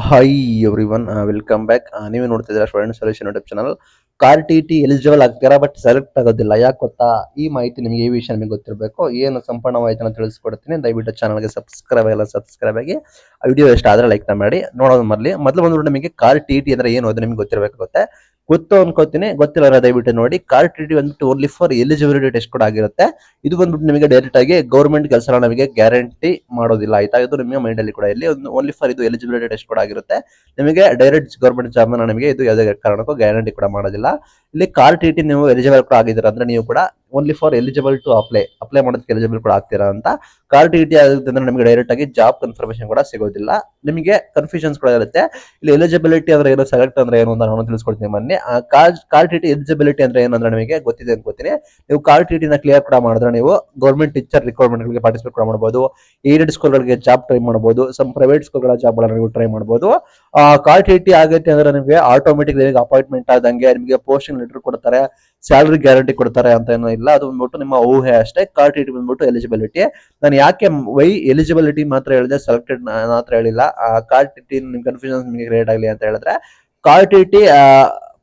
Hi everyone, welcome back. ನೀವೇ ನೋಡ್ತಿದ್ದೀರಾ student solution YouTube channel. Car T T eligible ಆಗ್ತೀರಾ, but select ಆಗೋದಿಲ್ಲ. ಯಾಕೆ ಗೊತ್ತಾ? ಈ ಮಾಹಿತಿ ನಿಮಗೆ, ಈ ವಿಷಯ ನಿಮಗೆ ಗೊತ್ತಿರಬೇಕು. ಏನು ಸಂಪೂರ್ಣ ಮಾಹಿತಿನ ತಿಳಿಸ್ಕೊಡ್ತೀನಿ. ದಯವಿಟ್ಟು ಚಾನಲ್ಗೆ ಸಬ್ಸ್ಕ್ರೈಬ್ ಆಗಿ. ವಿಡಿಯೋ ಇಷ್ಟ ಆದರೆ ಲೈಕ್ ಮಾಡಿ. ನೋಡೋದು ಮೊದಲು ಬಂದ್ಬಿಟ್ಟು ನಿಮಗೆ ಕಾರ್ ಟಿ ಟಿ ಅಂದ್ರೆ ಏನು ಅದು ನಿಮಗೆ ಗೊತ್ತಿರಬೇಕಾಗುತ್ತೆ. ಗೊತ್ತು ಅನ್ಕೋತೀನಿ, ಗೊತ್ತಿಲ್ಲ ದಯವಿಟ್ಟು ನೋಡಿ. ಕಾರ್ ಟಿ ಟಿ ಬಂದ್ಬಿಟ್ಟು ಓನ್ಲಿ ಫಾರ್ ಎಲಿಜಿಬಿಲಿಟಿ ಟೆಸ್ಟ್ ಕೂಡ ಆಗಿರುತ್ತೆ. ಇದು ಬಂದ್ಬಿಟ್ಟು ನಿಮಗೆ ಡೈರೆಕ್ಟ್ ಆಗಿ ಗೌರ್ಮೆಂಟ್ ಕೆಲಸ ನಮಗೆ ಗ್ಯಾರಂಟಿ ಮಾಡೋದಿಲ್ಲ, ಆಯ್ತಾ? ಇದು ನಿಮಗೆ ಮೈಂಡ್ ಅಲ್ಲಿ ಕೂಡ ಇಲ್ಲಿ ಓನ್ಲಿ ಫಾರ್ ಇದು ಎಲಿಜಿಬಿಲಿಟಿ ಟೆಸ್ಟ್ ಕೂಡ ಆಗಿರುತ್ತೆ. ನಿಮಗೆ ಡೈರೆಕ್ಟ್ ಗೌರ್ಮೆಂಟ್ ಜಾಬ್ ನಿಮಗೆ ಇದು ಯಾವುದೇ ಕಾರಣಕ್ಕೂ ಗ್ಯಾರಂಟಿ ಕೂಡ ಮಾಡೋದಿಲ್ಲ. ಇಲ್ಲಿ ಕಾರ್ ಟಿ ಟಿ ನೀವು ಎಲಿಜಿಬಲ್ ಕೂಡ ಆಗಿದ್ದೀರಾ ಅಂದ್ರೆ ನೀವು ಕೂಡ only for eligible to apply ಮಾಡೋದಕ್ಕೆ ಎಲಿಜಿಬಲ್ ಕೂಡ ಆಗ್ತೀರಾ ಅಂತ. ಕಾರ್ ಟಿ ಟಿ ಆಗುತ್ತೆ ಅಂದ್ರೆ ನಿಮಗೆ ಡೈರೆಕ್ಟ್ ಆಗಿ ಜಾಬ್ ಕನ್ಫರ್ಮೇಶನ್ ಕೂಡ ಸಿಗೋದಿಲ್ಲ. ನಿಮಗೆ ಕನ್ಫ್ಯೂಷನ್ಸ್ ಕೂಡ ಇರುತ್ತೆ. ಇಲ್ಲಿ ಎಲಿಜಿಬಿಲಿಟಿ ಅಂದ್ರೆ ಏನು, ಸೆಲೆಕ್ಟ್ ಅಂದ್ರೆ ಏನು ಅಂತ ನಾನು ತಿಳಿಸ್ಕೊಡ್ತೀನಿ ಬನ್ನಿ. ಕಾರ್ ಟಿ ಟಿ ಎಲಿಜಿಬಿಲಿಟಿ ಅಂದ್ರೆ ಏನಂದ್ರೆ ನಿಮಗೆ ಗೊತ್ತಿದೆ ಅನ್ಕೋತೀನಿ. ನೀವು ಕಾರ್ ಟಿ ಟಿನ ಕ್ಲಿಯರ್ ಕೂಡ ಮಾಡಿದ್ರೆ ನೀವು ಗೌರ್ಮೆಂಟ್ ಟೀಚರ್ ರಿಕ್ವೈರ್ಮೆಂಟ್ ಗಳಿಗೆ ಪಾರ್ಟಿಸಿಪೇಟ್ ಕೂಡ ಮಾಡಬಹುದು. ಏಡೆಡ್ ಸ್ಕೂಲ್ಗಳಿಗೆ ಜಾಬ್ ಟ್ರೈ ಮಾಡಬಹುದು. ಸಮ್ ಪ್ರೈವೇಟ್ ಸ್ಕೂಲ್ಗಳ ಜಾಬ್ ನೀವು ಟ್ರೈ ಮಾಡಬಹುದು. ಕಾರ್ ಟಿ ಟಿ ಆಗುತ್ತೆ ಅಂದ್ರೆ ನಿಮಗೆ ಆಟೋಮೆಟಿಕ್ ಅಪಾಯಿಂಟ್ಮೆಂಟ್ ಆದಂಗೆ ನಿಮಗೆ ಪೋಸ್ಟಿಂಗ್ ಲೆಟರ್ ಕೊಡ್ತಾರೆ, ಸ್ಯಾಲರಿ ಗ್ಯಾರಂಟಿ ಕೊಡ್ತಾರೆ ಅಂತ ಏನೋ ಇಲ್ಲ. ಅದು ಬಂದ್ಬಿಟ್ಟು ನಿಮ್ಮ ಊಹೆ ಅಷ್ಟೇ. ಕಾರ್ ಟಿ ಟಿ ಬಂದ್ಬಿಟ್ಟು ಎಲಿಜಿಬಿಲಿಟಿ. ನಾನು ಯಾಕೆ ವೈ ಎಲಿಜಿಬಿಲಿಟಿ ಮಾತ್ರ ಹೇಳಿದೆ, ಸೆಲೆಕ್ಟೆಡ್ ಮಾತ್ರ ಹೇಳಿಲ್ಲ. ಕಾರ್ ಟಿ ಟಿ ನಿಮ್ ಕನ್ಫ್ಯೂಷನ್ ನಿಮಗೆ ಕ್ರಿಯೇಟ್ ಆಗಲಿ ಅಂತ ಹೇಳಿದ್ರೆ, ಕಾರ್ ಟಿ ಟಿ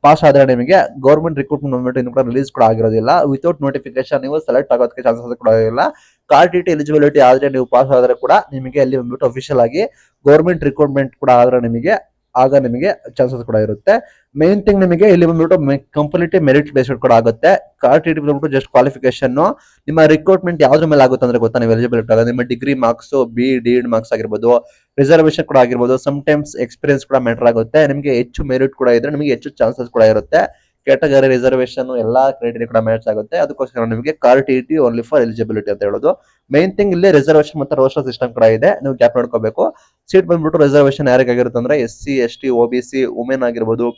ಪಾಸ್ ಆದ್ರೆ ನಿಮಗೆ ಗೌರ್ಮೆಂಟ್ ರಿಕ್ರೂಟ್ಮೆಂಟ್ ಬಂದ್ಬಿಟ್ಟು ಇನ್ನು ಕೂಡ ರಿಲೀಸ್ ಕೂಡ ಆಗಿರೋದಿಲ್ಲ. ವಿತೌಟ್ ನೋಟಿಫಿಕೇಶನ್ ನೀವು ಸೆಲೆಕ್ಟ್ ಆಗೋದಕ್ಕೆ ಚಾನ್ಸಸ್ ಕೂಡ ಇಲ್ಲ. ಕಾರ್ ಟಿ ಟಿ ಎಲಿಜಿಬಿಲಿಟಿ ಆದ್ರೆ ನೀವು ಪಾಸ್ ಆದ್ರೆ ಕೂಡ ನಿಮಗೆ ಅಲ್ಲಿ ಬಂದ್ಬಿಟ್ಟು ಅಫಿಷಿಯಲ್ ಆಗಿ ಗೌರ್ಮೆಂಟ್ ರಿಕ್ರೂಟ್ಮೆಂಟ್ ಕೂಡ ಆದ್ರೆ ನಿಮಗೆ ಆಗ ನಿಮಗೆ ಚಾನ್ಸಸ್ ಕೂಡ ಇರುತ್ತೆ. ಮೇನ್ ಥಿಂಗ್ ನಿಮಗೆ ಇಲ್ಲಿ ಬಂದ್ಬಿಟ್ಟು ಕಂಪ್ಲೀಟ್ ಮೆರಿಟ್ ಬೇಸ್ಡ್ ಕೂಡ ಆಗುತ್ತೆ. ಕಾರ್ ಟಿ ಟಿ ಬಂದ್ಬಿಟ್ಟು ಜಸ್ಟ್ ಕ್ವಾಲಿಫಿಕೇಶನ್. ನಿಮ್ಮ ರಿಕ್ರೂಟ್ಮೆಂಟ್ ಯಾವ್ದ್ರ ಮೇಲೆ ಆಗುತ್ತೆ ಅಂದ್ರೆ ಗೊತ್ತಾ? ನೀವು ಎಲಿಜಿಬಿಲಿಟಿ ಆಗೋದು ನಿಮ್ಮ ಡಿಗ್ರಿ ಮಾರ್ಕ್ಸ್, ಡಿ ಮಾರ್ಕ್ಸ್ ಆಗಿರ್ಬೋದು, ರಿಸರ್ವೇಶನ್ ಕೂಡ ಆಗಿರ್ಬೋದು. ಸಮ್ ಟೈಮ್ಸ್ ಎಕ್ಸ್ಪೀರಿಯನ್ಸ್ ಕೂಡ ಮ್ಯಾಟರ್ ಆಗುತ್ತೆ. ನಿಮಗೆ ಹೆಚ್ಚು ಮೆರಿಟ್ ಕೂಡ ಇದ್ರೆ ನಿಮಗೆ ಹೆಚ್ಚು ಚಾನ್ಸಸ್ ಕೂಡ ಇರುತ್ತೆ. ಕ್ಯಾಟಗರಿ, ರಿಸರ್ವೇಶನ್ ಎಲ್ಲಾ ಕ್ರೈಟೇರಿಯಾ ಕೂಡ ಮ್ಯಾಚ್ ಆಗುತ್ತೆ. ಅದಕ್ಕೋಸ್ಕರ ನಿಮಗೆ car T T only for eligibility ಅಂತ ಹೇಳೋದು. ಮೇನ್ ಥಿಂಗ್ ಇಲ್ಲಿ ರಿಸರ್ವೇಶನ್ ಮತ್ತು ರೋಸ್ಟರ್ ಸಿಸ್ಟಮ್ ಕೂಡ ಇದೆ, ನೀವು ಗ್ಯಾಪ್ ನೋಡ್ಕೋಬೇಕು. ಸೀಟ್ ಬಂದ್ಬಿಟ್ಟು ರಿಸರ್ವೇಶನ್ ಯಾರಿಗಾಗಿರುತ್ತೆ ಅಂದ್ರೆ SC ST OBC ವುಮೆನ್ ಆಗಿರ್ಬೋದು,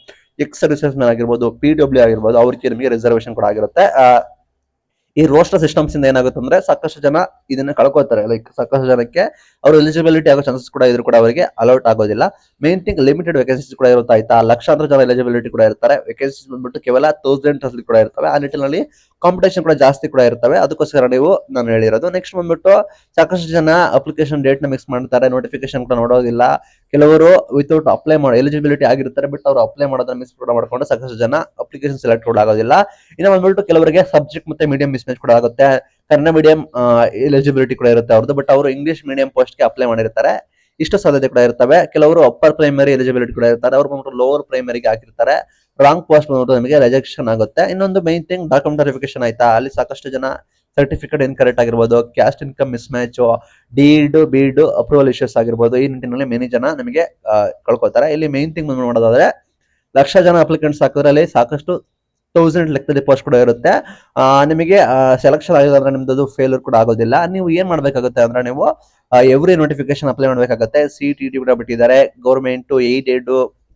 ಎಕ್ಸ್ ಸರ್ವಿಸಸ್ ಮ್ಯಾನ್ ಆಗಿರ್ಬೋದು, PW ಆಗಿರ್ಬೋದು, ಅವ್ರಿಗೆ ನಿಮಗೆ ರಿಸರ್ವೇಶನ್ ಕೂಡ ಆಗಿರುತ್ತೆ. ಈ ರೋಸ್ಟರ್ ಸಿಸ್ಟಮ್ಸ್ ಇಂದ ಏನಾಗುತ್ತೆ ಅಂದ್ರೆ ಸಾಕಷ್ಟು ಜನ ಇದನ್ನ ಕಳ್ಕೊತಾರೆ. ಲೈಕ್ ಸಾಕಷ್ಟು ಜನಕ್ಕೆ ಅವರು ಎಲಿಜಿಬಿಲಿಟಿ ಆಗೋ ಚಾನ್ಸಸ್ ಕೂಡ ಇದ್ರು ಕೂಡ ಅವರಿಗೆ ಅಲೌಟ್ ಆಗೋದಿಲ್ಲ. ಮೇನ್ ಥಿಂಗ್ ಲಿಮಿಟೆಡ್ ವೇಕೆನ್ಸೀಸ್ ಕೂಡ ಇರುತ್ತೆ, ಆಯ್ತಾ? ಲಕ್ಷಾಂತರ ಜನ ಎಲಿಜಿಬಿಲಿಟಿ ಕೂಡ ಇರ್ತಾರೆ. ವೇಕೆನ್ಸೀಸ್ ಬಂದ್ಬಿಟ್ಟು ಕೇವಲ 1000 ಕೂಡ ಇರ್ತವೆ. ಆ ನಿಟ್ಟಿನಲ್ಲಿ ಕಾಂಪಿಟೇಷನ್ ಕೂಡ ಜಾಸ್ತಿ ಕೂಡ ಇರ್ತವೆ. ಅದಕ್ಕೋಸ್ಕರ ನೀವು ನಾನು ಹೇಳಿರೋದು. ನೆಕ್ಸ್ಟ್ ಬಂದ್ಬಿಟ್ಟು ಸಾಕಷ್ಟು ಜನ ಅಪ್ಲಿಕೇಶನ್ ಡೇಟ್ ನ ಮಿಕ್ಸ್ ಮಾಡ್ತಾರೆ, ನೋಟಿಫಿಕೇಶನ್ ಕೂಡ ನೋಡೋದಿಲ್ಲ. ಕೆಲವರು ವಿತೌಟ್ ಅಪ್ಲೈ ಮಾಡಿ ಎಲಿಜಿಬಿಲಿಟಿ ಆಗಿರ್ತಾರೆ, ಬಟ್ ಅವರು ಅಪ್ಲೈ ಮಾಡೋದನ್ನ ಮಿಸ್ ಕೂಡ ಮಾಡ್ಕೊಂಡು ಸಾಕಷ್ಟು ಜನ ಅಪ್ಲಿಕೇಶನ್ ಸೆಲೆಕ್ಟ್ ಕೂಡ ಆಗೋದಿಲ್ಲ. ಇನ್ನು ಬಂದ್ಬಿಟ್ಟು ಕೆಲವರಿಗೆ ಸಬ್ಜೆಕ್ಟ್ ಮತ್ತೆ ಮೀಡಿಯಂ ಮಿಸ್ಮ್ಯಾಚ್ ಕೂಡ ಆಗುತ್ತೆ. ಕನ್ನಡ ಮೀಡಿಯಂ ಎಲಿಜಿಬಿಲಿಟಿ ಕೂಡ ಇರುತ್ತೆ ಅವ್ರದ್ದು, ಬಟ್ ಅವರು ಇಂಗ್ಲಿಷ್ ಮೀಡಿಯಂ ಪೋಸ್ಟ್ ಗೆ ಅಪ್ಲೈ ಮಾಡಿರ್ತಾರೆ. ಇಷ್ಟು ಸಾಧ್ಯತೆ ಕೂಡ ಇರ್ತವೆ. ಕೆಲವರು ಅಪ್ಪರ್ ಪ್ರೈಮರಿ ಎಲಿಜಿಬಿಲಿಟಿ ಕೂಡ ಇರ್ತಾರೆ, ಅವ್ರು ಬಂದ್ಬಿಟ್ಟು ಲೋವರ್ ಪ್ರೈಮರಿಗೆ ಹಾಕಿರ್ತಾರೆ. ರಾಂಗ್ ಪೋಸ್ಟ್ ಬಂದ್ಬಿಟ್ಟು ನಿಮಗೆ ರಿಜೆಕ್ಷನ್ ಆಗುತ್ತೆ. ಇನ್ನೊಂದು ಮೈನ್ ಥಿಂಗ್ ಡಾಕ್ಯುಮೆಂಟ್ ವೆರಿಫಿಕೇಶನ್, ಆಯ್ತಾ? ಅಲ್ಲಿ ಸಾಕಷ್ಟು ಜನ ಸರ್ಟಿಫಿಕೇಟ್ ಇನ್ಕರೆಕ್ಟ್ ಆಗಿರ್ಬೋದು, caste income mismatch, BEd approval issues ಆಗಿರ್ಬೋದು. ಈ ನಿಟ್ಟಿನಲ್ಲಿ ಮೇನಿ ಜನ ನಿಮಗೆ ಕಳ್ಕೊತಾರೆ. ಇಲ್ಲಿ ಮೈನ್ ಥಿಂಗ್ ನೋಡೋದಾದ್ರೆ ಲಕ್ಷ ಜನ ಅಪ್ಲಿಕೆಂಟ್ಸ್ ಹಾಕೋದ್ರಲ್ಲಿ ಸಾಕಷ್ಟು 1000 ಲೆಕ್ಕದಲ್ಲಿ ಪೋಸ್ಟ್ ಕೂಡ ಇರುತ್ತೆ. ನಿಮಗೆ ಸೆಲೆಕ್ಷನ್ ಆಗಿದ್ರೆ ಅಂದ್ರೆ ನಿಮ್ದು ಫೇಲ್ಯೂರ್ ಕೂಡ ಆಗೋದಿಲ್ಲ. ನೀವು ಏನ್ ಮಾಡ್ಬೇಕಾಗುತ್ತೆ ಅಂದ್ರೆ ನೀವು ಎವ್ರಿ ನೋಟಿಫಿಕೇಶನ್ ಅಪ್ಲೈ ಮಾಡಬೇಕಾಗುತ್ತೆ. CTT ಕೂಡ ಬಿಟ್ಟಿದ್ದಾರೆ, government aided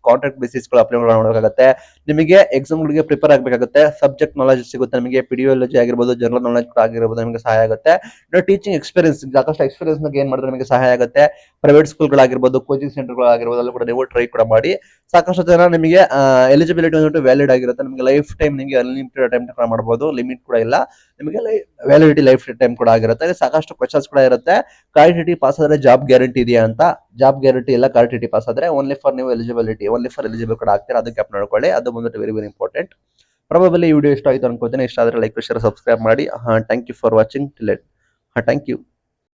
contract basis apply ಮಾಡಬೇಕಾಗುತ್ತೆ. ನಿಮಗೆ ಎಕ್ಸಾಮ್ ಗಳಿಗೆ ಪ್ರಿಪೇರ್ ಆಗಬೇಕಾಗುತ್ತೆ. ಸಬ್ಜೆಕ್ಟ್ ನಾಲೆಜ್ ಸಿಗುತ್ತೆ ನಿಮಗೆ, ಪಿಡಿಯೋಲಜಿ ಆಗಿರ್ಬೋದು, ಜನರಲ್ ನಾಲೆಜ್ ಕೂಡ ಆಗಿರ್ಬೋದು, ನಿಮಗೆ ಸಹಾಯ ಆಗುತ್ತೆ. ಇನ್ನು ಟೀಚಿಂಗ್ ಎಕ್ಸ್ಪೀರಿಯನ್ಸ್, ಸಾಕಷ್ಟು ಎಕ್ಸ್ಪೀರಿಯನ್ಸ್ ಬಗ್ಗೆ ಏನ್ ಮಾಡಿದ್ರೆ ನಿಮಗೆ ಸಹಾಯ ಆಗುತ್ತೆ. ಪ್ರೈವೇಟ್ ಸ್ಕೂಲ್ಗಳಾಗಿರ್ಬೋದು, ಕೋಚಿಂಗ್ ಸೆಂಟರ್ಗಳಾಗಿರ್ಬೋದು, ಅಲ್ಲೂ ಕೂಡ ನೀವು ಟ್ರೈ ಕೂಡ ಮಾಡಿ. ಸಾಕಷ್ಟು ಜನ ನಿಮಗೆ ಎಲಿಜಿಬಿಲಿಟಿ ಬಂದ್ಬಿಟ್ಟು ವ್ಯಾಲಿಡ್ ಆಗಿರುತ್ತೆ. ನಿಮಗೆ ಲೈಫ್ ಟೈಮ್ ನಿಮಗೆ ಅನ್ಲಿಮಿಟೆಡ್ ಟೈಮ್ ಕೂಡ ಮಾಡಬಹುದು, ಲಿಮಿಟ್ ಕೂಡ ಇಲ್ಲ. ನಿಮಗೆ ವ್ಯಾಲಿಡಿಟಿ ಲೈಫ್ ಟೈಮ್ ಕೂಡ ಆಗಿರುತ್ತೆ. ಸಾಕಷ್ಟು ಕ್ವಶನ್ಸ್ ಕೂಡ ಇರುತ್ತೆ. ಕಾರ್ ಟಿ ಟಿ ಪಾಸ್ ಆದ್ರೆ ಜಾಬ್ ಗ್ಯಾರಂಟಿ ಇದೆಯಾ ಅಂತ? ಜಾಬ್ ಗ್ಯಾರಂಟಿ ಇಲ್ಲ. ಕಾರ್ ಟಿ ಟಿ ಪಾಸ್ ಆದ್ರೆ ಓನ್ಲಿ ಫಾರ್ ನೀವು ಎಲಿಜಿಬಿಲಿಟಿ, ಓನ್ಲಿ ಫಾರ್ ಎಲಿಜಿಬಲ್ ಕೂಡ ಆಗ್ತೀರಾ. ಅದಕ್ಕೆ ಅಪ್ ನೋಡ್ಕೊಳ್ಳಿ, ಅದು ಬಂದ್ಬಿಟ್ಟು ವೆರಿ ಇಂಪಾರ್ಟೆಂಟ್. ಪ್ರಾಬಬಲಿ ಈ ವಿಡಿಯೋ ಇಷ್ಟ ಆಯ್ತು ಅನ್ಕೋತೀನಿ. ಇಷ್ಟ ಆದ್ರೆ ಲೈಕ್, ಶೇರ್, ಸಬ್ಸ್ಕ್ರೈಬ್ ಮಾಡಿ. Thank you for watching till end. Thank you.